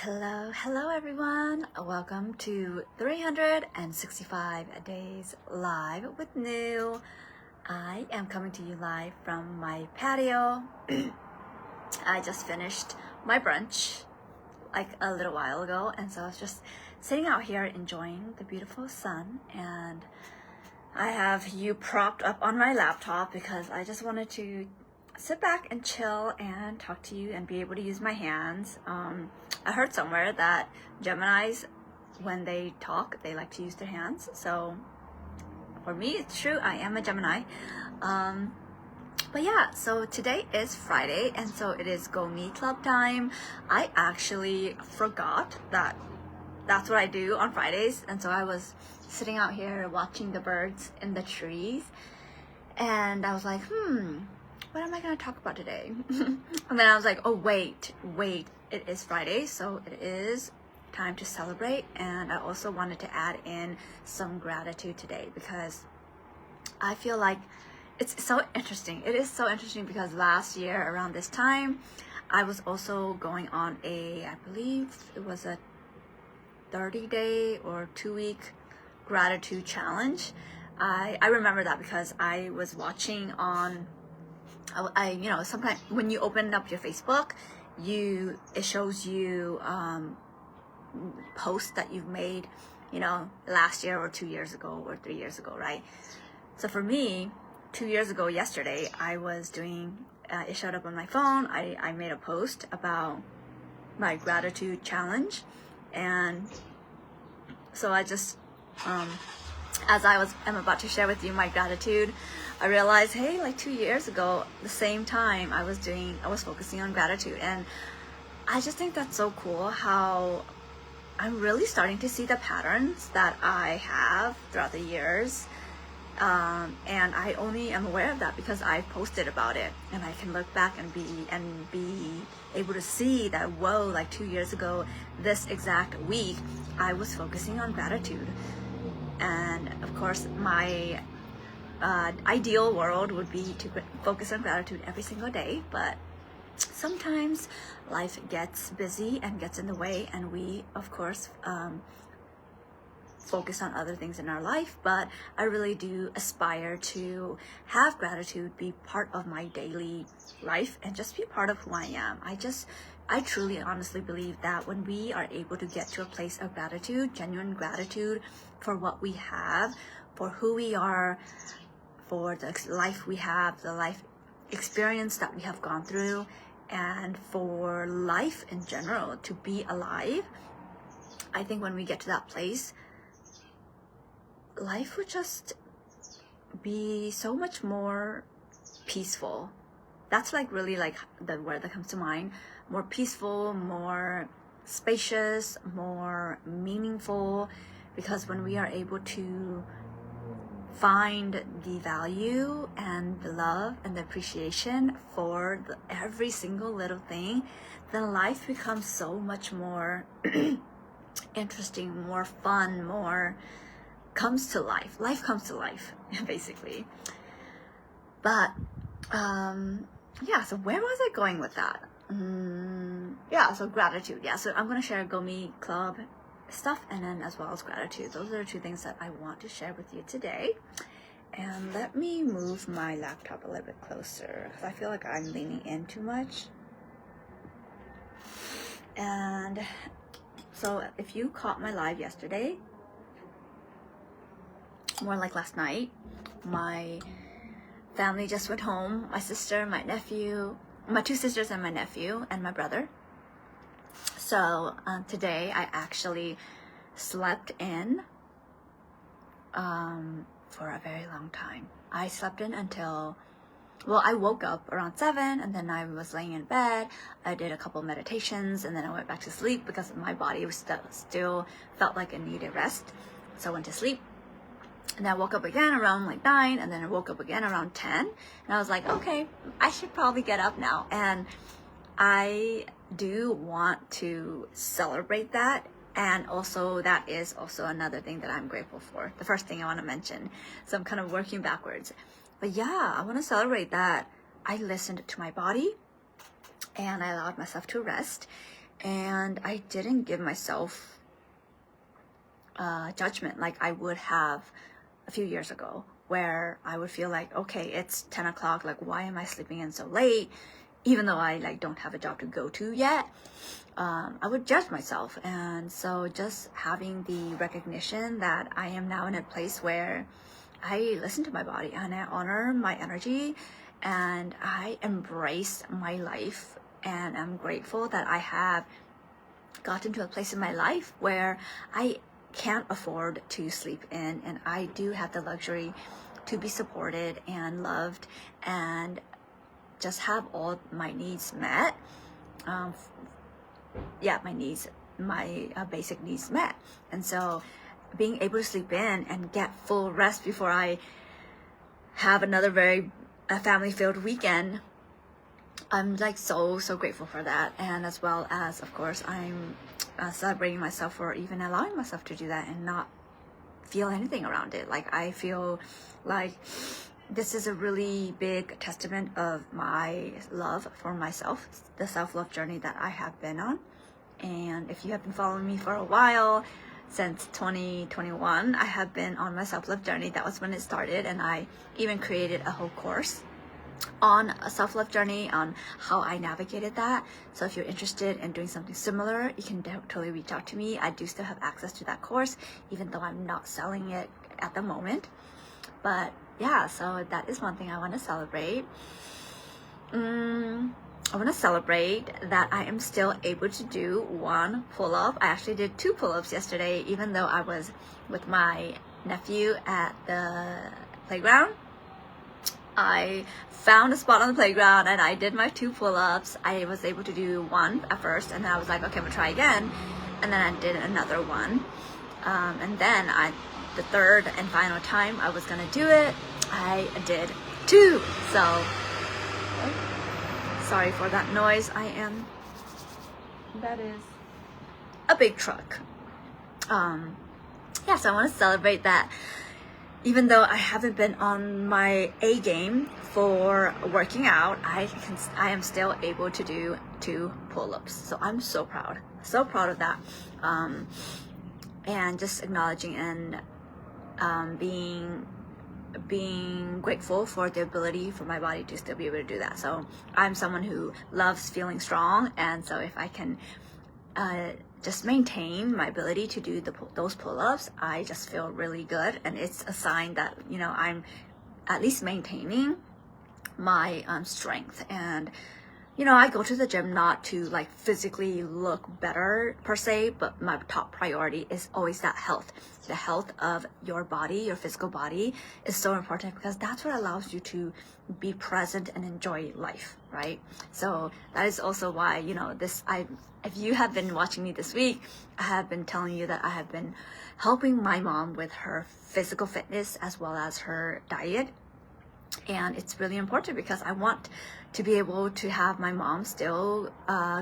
Hello everyone. Welcome to 365 Days Live with New. I am coming to you live from my patio. I just finished my brunch like a little while ago, and so I was just sitting out here enjoying the beautiful sun, and I have you propped up on my laptop because I just wanted to sit back and chill and talk to you and be able to use my hands. I heard somewhere that Geminis, when they talk, they like to use their hands. So for me, it's true. I am a Gemini. But yeah, so today is Friday, and so it is Go Me Club time. I actually forgot that that's what I do on Fridays, and so I was sitting out here watching the birds in the trees, and I was like, what am I going to talk about today? And then I was like, oh, wait, it is Friday, so it is time to celebrate. And I also wanted to add in some gratitude today because I feel like it's so interesting. It is so interesting because last year around this time, I was also going on I believe it was a 30-day or 2-week gratitude challenge. I remember that because I was watching on sometimes when you open up your Facebook, it shows you posts that you've made, last year or 2 years ago or 3 years ago, right? So for me, 2 years ago yesterday, I was doing, it showed up on my phone. I made a post about my gratitude challenge, and so I just, as I'm about to share with you my gratitude, I realized, hey, like 2 years ago, the same time I was focusing on gratitude. And I just think that's so cool how I'm really starting to see the patterns that I have throughout the years. And I only am aware of that because I posted about it, and I can look back and be able to see that, whoa, like 2 years ago, this exact week, I was focusing on gratitude. And of course, my ideal world would be to focus on gratitude every single day, but sometimes life gets busy and gets in the way, and we of course focus on other things in our life. But I really do aspire to have gratitude be part of my daily life and just be part of who I am. I truly honestly believe that when we are able to get to a place of gratitude, genuine gratitude for what we have, for who we are, for the life we have, the life experience that we have gone through, and for life in general, to be alive, I think when we get to that place, life would just be so much more peaceful. That's like really like the word that comes to mind. More peaceful, more spacious, more meaningful, because when we are able to find the value and the love and the appreciation for every single little thing, then life becomes so much more interesting, more fun, more comes to life. Life comes to life, basically. But so where was I going with that? So gratitude. So I'm gonna share Go Me Club stuff, and then as well as gratitude. Those are the two things that I want to share with you today. And let me move my laptop a little bit closer because I feel like I'm leaning in too much. And so if you caught my live yesterday, more like last night, my family just went home. My sister, my nephew, my 2 sisters and my nephew and my brother. So today I actually slept in for a very long time. I slept in until, I woke up around 7, and then I was laying in bed. I did a couple meditations, and then I went back to sleep because my body was still felt like it needed rest. So I went to sleep, and then I woke up again around like 9, and then I woke up again around 10, and I was like, okay, I should probably get up now. And I do want to celebrate that, and also that is also another thing that I'm grateful for. The first thing I want to mention, so I'm kind of working backwards. But yeah, I want to celebrate that I listened to my body and I allowed myself to rest, and I didn't give myself judgment like I would have a few years ago, where I would feel like, okay, it's 10 o'clock, like why am I sleeping in so late, even though I like don't have a job to go to yet. I would judge myself. And so just having the recognition that I am now in a place where I listen to my body and I honor my energy and I embrace my life, and I'm grateful that I have gotten to a place in my life where I can't afford to sleep in, and I do have the luxury to be supported and loved and just have all my needs met. My basic needs met. And so being able to sleep in and get full rest before I have another very family-filled weekend, I'm like so grateful for that. And as well as, of course, I'm celebrating myself for even allowing myself to do that and not feel anything around it. Like I feel like this is a really big testament of my love for myself, the self-love journey that I have been on. And if you have been following me for a while, since 2021, I have been on my self-love journey. That was when it started, and I even created a whole course on a self-love journey, on how I navigated that. So if you're interested in doing something similar, you can totally reach out to me. I do still have access to that course, even though I'm not selling it at the moment. But yeah, so that is one thing I want to celebrate. I want to celebrate that I am still able to do one pull-up. I actually did 2 pull-ups yesterday, even though I was with my nephew at the playground. I found a spot on the playground and I did my 2 pull-ups. I was able to do 1 at first, and then I was like, okay, I'm gonna try again. And then I did another one. And then the third and final time I was gonna do it, I did 2. So, sorry for that noise. That is a big truck. Yeah, so I want to celebrate that. Even though I haven't been on my A game for working out, I am still able to do 2 pull-ups. So I'm so proud of that. And just acknowledging and being grateful for the ability for my body to still be able to do that. So I'm someone who loves feeling strong, and so if I can just maintain my ability to do those pull-ups, I just feel really good, and it's a sign that, you know, I'm at least maintaining my strength. And you know, I go to the gym not to like physically look better per se, but my top priority is always that health. The health of your body, your physical body, is so important, because that's what allows you to be present and enjoy life, right? So that is also why, you know, if you have been watching me this week, I have been telling you that I have been helping my mom with her physical fitness as well as her diet. And it's really important because I want to be able to have my mom still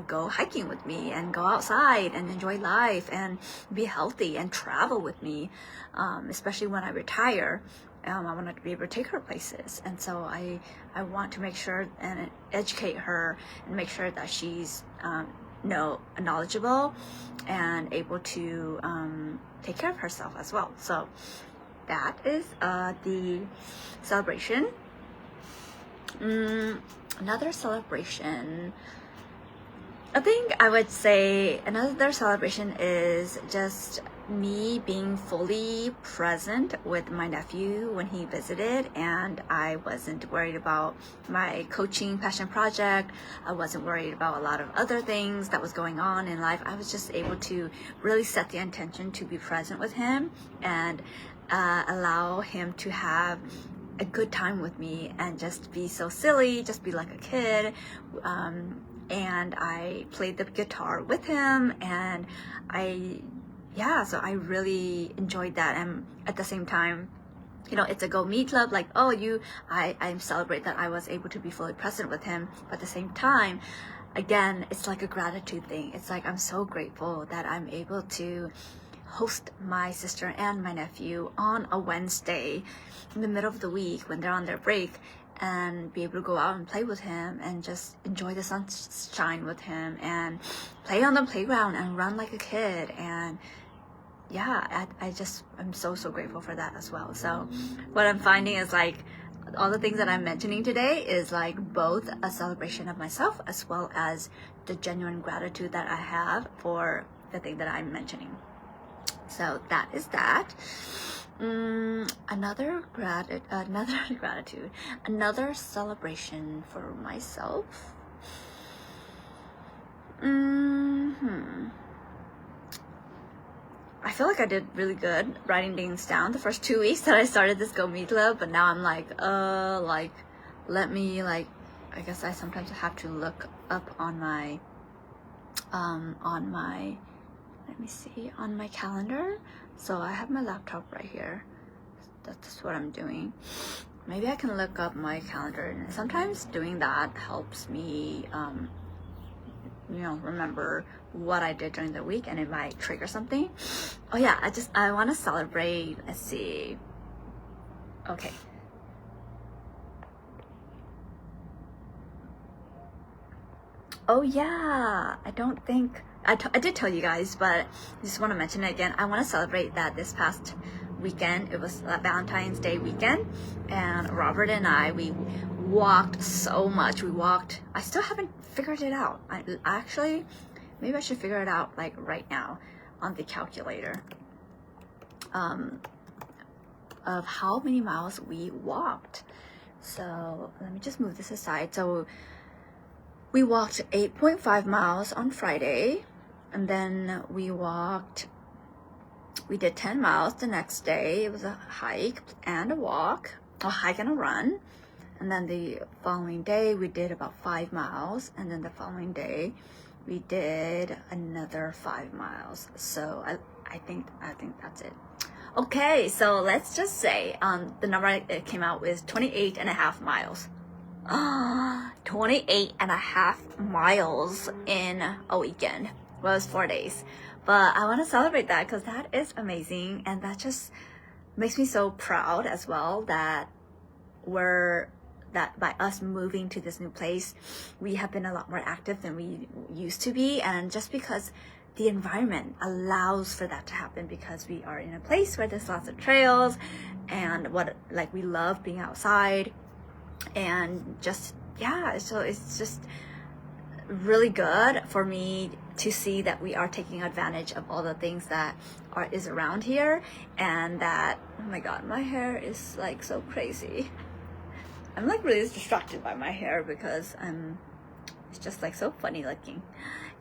go hiking with me and go outside and enjoy life and be healthy and travel with me, especially when I retire. I want to be able to take her places. And so I want to make sure and educate her and make sure that she's knowledgeable and able to take care of herself as well. So that is the celebration. Another celebration, I think I would say another celebration is just me being fully present with my nephew when he visited, and I wasn't worried about my coaching passion project. I wasn't worried about a lot of other things that was going on in life. I was just able to really set the intention to be present with him and allow him to have a good time with me and just be so silly, just be like a kid. And I played the guitar with him, and so I really enjoyed that. And at the same time, you know, it's a Go Me Club, like, I celebrate that I was able to be fully present with him. But at the same time, again, it's like a gratitude thing. It's like, I'm so grateful that I'm able to host my sister and my nephew on a Wednesday in the middle of the week when they're on their break, and be able to go out and play with him and just enjoy the sunshine with him and play on the playground and run like a kid. And yeah, I'm so grateful for that as well. So what I'm finding is like all the things that I'm mentioning today is like both a celebration of myself as well as the genuine gratitude that I have for the thing that I'm mentioning. So that is that. Another gratitude, another celebration for myself. I feel like I did really good writing things down the first 2 weeks that I started this Go Meet Club, but now I'm like, let me I guess I sometimes have to look up on my, let me see, on my calendar. So I have my laptop right here. That's what I'm doing. Maybe I can look up my calendar, and sometimes doing that helps me, remember what I did during the week, and it might trigger something. Oh yeah, I want to celebrate. Let's see. Okay. Oh yeah, I don't think I did tell you guys, but I just want to mention it again. I want to celebrate that this past weekend. It was Valentine's Day weekend, and Robert and I, we walked so much. I still haven't figured it out. I actually, maybe I should figure it out like right now on the calculator, of how many miles we walked. So let me just move this aside. So we walked 8.5 miles on Friday, and then we did 10 miles the next day. It was a hike and a walk, a hike and a run. And then the following day we did about 5 miles, and then the following day we did another 5 miles. So I think that's it. Okay, so let's just say the number it came out with 28.5 miles. 28.5 miles in a weekend. Well, it was 4 days, but I want to celebrate that because that is amazing, and that just makes me so proud as well that by us moving to this new place, we have been a lot more active than we used to be. And just because the environment allows for that to happen, because we are in a place where there's lots of trails, and we love being outside. And just, yeah, so it's just really good for me to see that we are taking advantage of all the things that is around here. And that, oh my god, my hair is like so crazy. I'm like really distracted by my hair because it's just like so funny looking.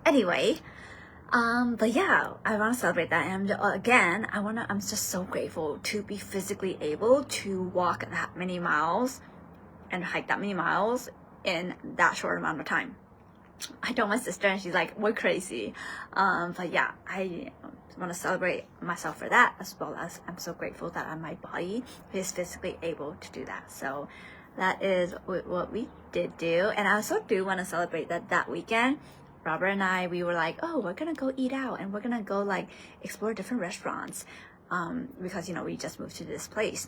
Anyway, but yeah, I want to celebrate that. And again, I'm just so grateful to be physically able to walk that many miles and hike that many miles in that short amount of time. I told my sister, and she's like, we're crazy. But yeah, I want to celebrate myself for that, as well as I'm so grateful that my body is physically able to do that. So that is what we did do. And I also do want to celebrate that weekend, Robert and I, we were like, oh, we're gonna go eat out, and we're gonna go like explore different restaurants, because we just moved to this place.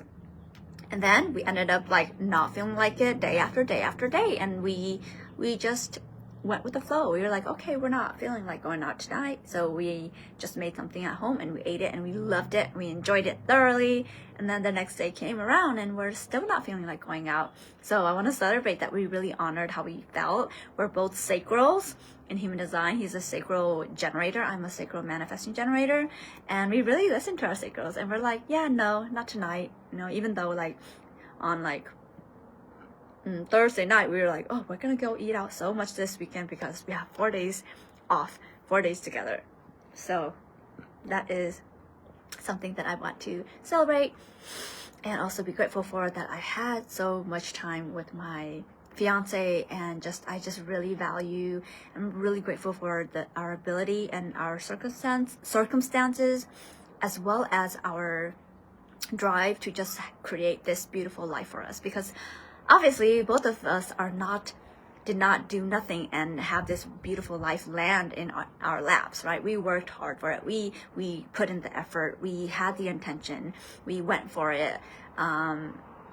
And then we ended up like not feeling like it day after day after day, and we just went with the flow. We were like, okay, we're not feeling like going out tonight, so we just made something at home and we ate it and we loved it. We enjoyed it thoroughly. And then the next day came around and we're still not feeling like going out. So I want to celebrate that we really honored how we felt. We're both sacrals in human design. He's a sacral generator. I'm a sacral manifesting generator. And we really listen to our sacrals, and we're like, yeah, no, not tonight. Even though like on like Thursday night, we were like, oh, we're gonna go eat out so much this weekend because we have 4 days off, 4 days together. So that is something that I want to celebrate, and also be grateful for that I had so much time with my fiance, and I just really value. I'm really grateful for our ability and our circumstances, as well as our drive to just create this beautiful life for us, because obviously both of us did not do nothing and have this beautiful life land in our laps, right? We worked hard for it. We put in the effort. We had the intention. We went for it.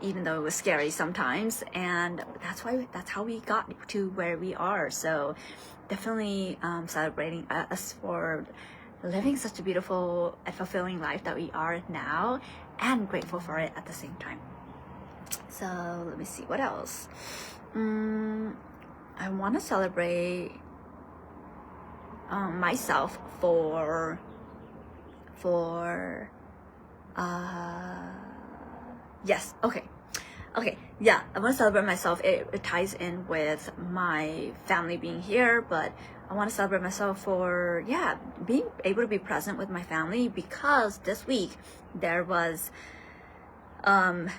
even though it was scary sometimes. And that's how we got to where we are. So definitely celebrating us for living such a beautiful and fulfilling life that we are now, and grateful for it at the same time. So let me see what else. I want to celebrate myself for yes, okay, yeah, I want to celebrate myself. It ties in with my family being here, but I want to celebrate myself for being able to be present with my family, because this week there was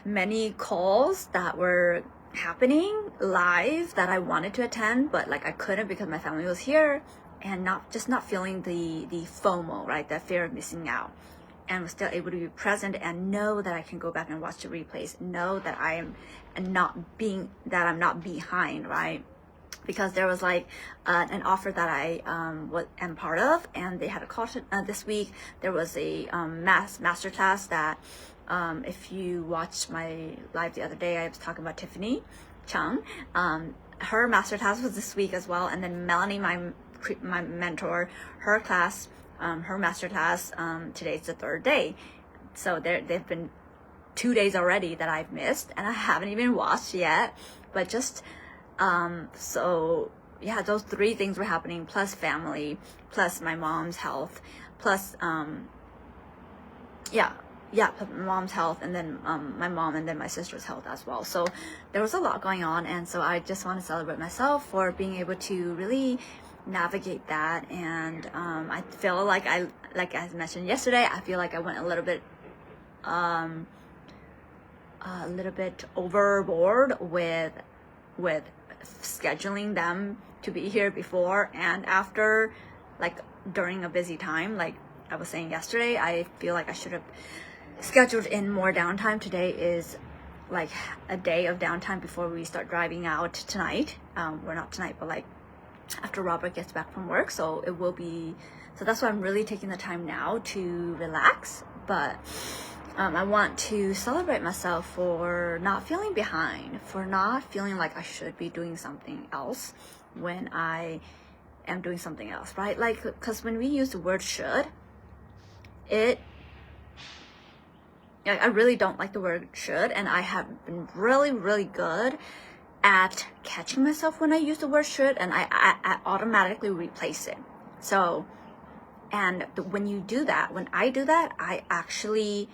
many calls that were happening live that I wanted to attend, but like I couldn't because my family was here, and not feeling the FOMO, right? That fear of missing out, and was still able to be present and know that I can go back and watch the replays, know that I'm not behind, right? Because there was like an offer that I am part of, and they had a call this week. There was a masterclass that if you watched my live the other day, I was talking about Tiffany Chung. Her masterclass was this week as well, and then Melanie, my mentor, her class, her masterclass, today's the third day. So they've been 2 days already that I've missed, and I haven't even watched yet. But just so yeah, those 3 things were happening, plus family, plus my mom's health, plus my mom's health, and then my mom, and then my sister's health as well. So there was a lot going on, and so I just want to celebrate myself for being able to really navigate that. And I feel like I mentioned yesterday, I feel like I went a little bit overboard with scheduling them to be here before and after, like during a busy time. Like I was saying yesterday, I feel like I should have scheduled in more downtime. Today is like a day of downtime before we start driving out tonight. We're not tonight, but like after Robert gets back from work. So it will be, so that's why I'm really taking the time now to relax. But I want to celebrate myself for not feeling behind, for not feeling like I should be doing something else when I am doing something else, right? Like, because when we use the word should, I really don't like the word should, and I have been really, really good at catching myself when I use the word should, and I automatically replace it. So, and when I do that, I actually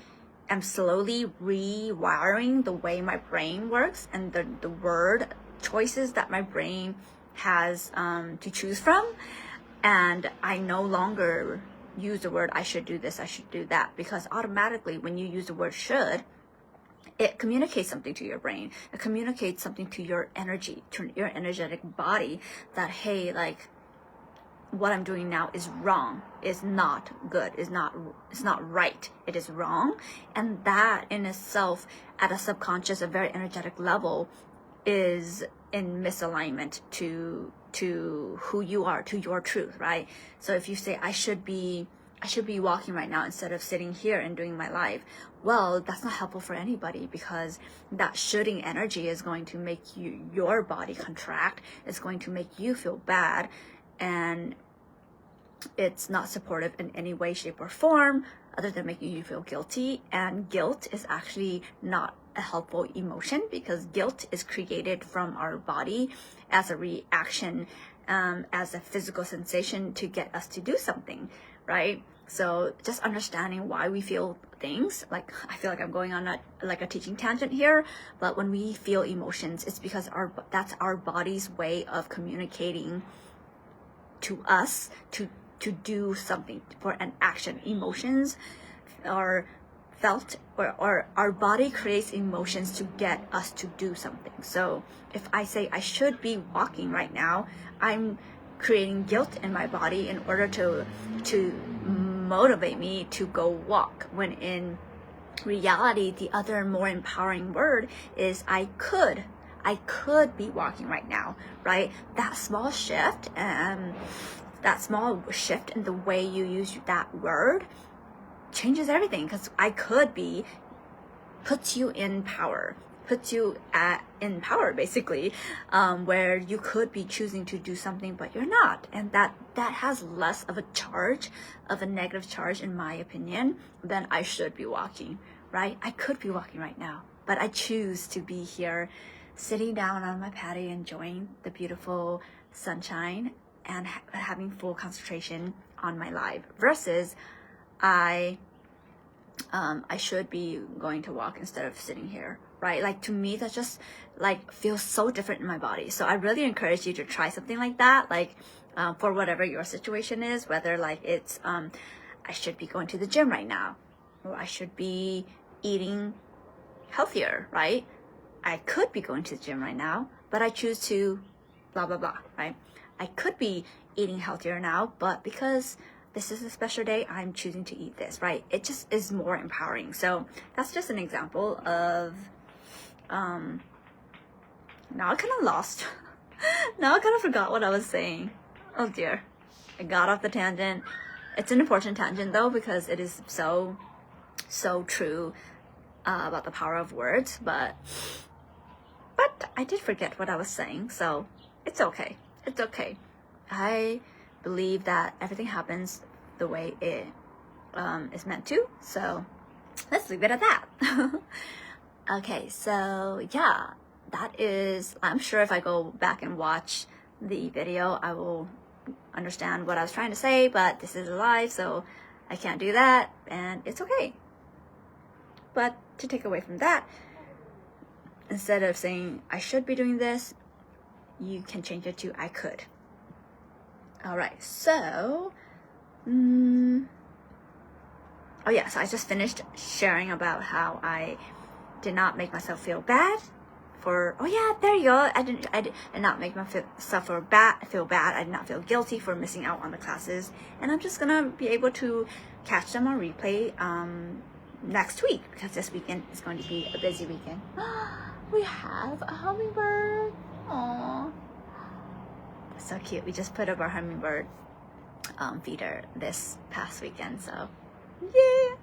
am slowly rewiring the way my brain works, and the word choices that my brain has to choose from. And I no longer use the word I should do this, I should do that, because automatically when you use the word should, it communicates something to your brain. It communicates something to your energy, to your energetic body, that hey, like what I'm doing now is wrong, is not good, it's not right, it is wrong. And that in itself, at a subconscious, a very energetic level, is in misalignment to who you are, to your truth, right? So if you say I should be walking right now instead of sitting here and doing my life, well, that's not helpful for anybody, because that shoulding energy is going to make your body contract. It's going to make you feel bad, and it's not supportive in any way, shape, or form, other than making you feel guilty. And guilt is actually not a helpful emotion, because guilt is created from our body as a reaction, as a physical sensation to get us to do something, right? So just understanding why we feel things. Like, I feel like I'm going on a teaching tangent here, but when we feel emotions, it's because that's our body's way of communicating to us to do something, for an action. Emotions are felt, or our body creates emotions to get us to do something. So if I say I should be walking right now, I'm creating guilt in my body in order to motivate me to go walk, when in reality, the other more empowering word is I could be walking right now, right? That small shift, in the way you use that word changes everything, because I could be puts you in power. puts you in power, basically, where you could be choosing to do something but you're not, and that has less of a charge, of a negative charge, in my opinion, than I should be walking, right? I could be walking right now, but I choose to be here sitting down on my patio enjoying the beautiful sunshine and having full concentration on my live, versus I should be going to walk instead of sitting here, right? Like, to me, that just like feels so different in my body. So I really encourage you to try something like that, like for whatever your situation is, whether like it's I should be going to the gym right now, or I should be eating healthier, right? I could be going to the gym right now, but I choose to blah blah blah, right? I could be eating healthier now, but because this is a special day, I'm choosing to eat this, right? It just is more empowering. So that's just an example of, now I kind of lost. Now I kind of forgot what I was saying. Oh dear. I got off the tangent. It's an important tangent though, because it is so true about the power of words, but I did forget what I was saying, so it's okay. It's okay. I believe that everything happens the way it is meant to, so let's leave it at that. Okay, so yeah, that is, I'm sure if I go back and watch the video, I will understand what I was trying to say, but this is live, so I can't do that, and it's okay. But to take away from that, instead of saying I should be doing this, you can change it to I could. All right, so oh yeah, so I just finished sharing about how I did not make myself feel bad for, oh yeah, there you go. I did not make myself feel bad. I did not feel guilty for missing out on the classes, and I'm just gonna be able to catch them on replay next week, because this weekend is going to be a busy weekend. We have a hummingbird. Aww, that's so cute. We just put up our hummingbird feeder this past weekend, so yeah.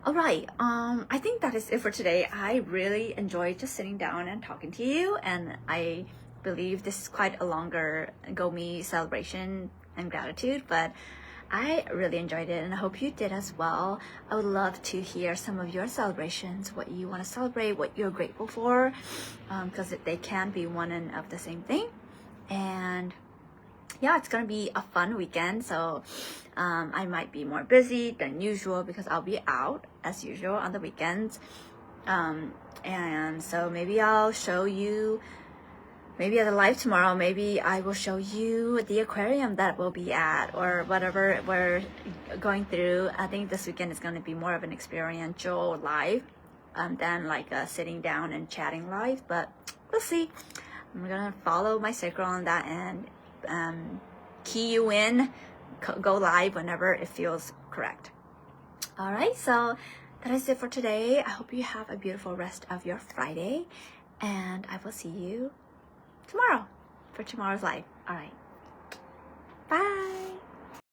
All right, I think that is it for today. I really enjoyed just sitting down and talking to you, and I believe this is quite a longer GoMe celebration and gratitude, but I really enjoyed it, and I hope you did as well. I would love to hear some of your celebrations, what you want to celebrate, what you're grateful for, because they can be one and of the same thing. And yeah, it's gonna be a fun weekend, so I might be more busy than usual because I'll be out as usual on the weekends, and so maybe I'll show you, maybe at the live tomorrow, maybe I will show you the aquarium that we'll be at, or whatever we're going through. I think this weekend is going to be more of an experiential live than like a sitting down and chatting live, but we'll see. I'm gonna follow my circle on that and key you in, go live whenever it feels correct. All right, so that is it for today. I hope you have a beautiful rest of your Friday, and I will see you tomorrow for tomorrow's live. All right, bye.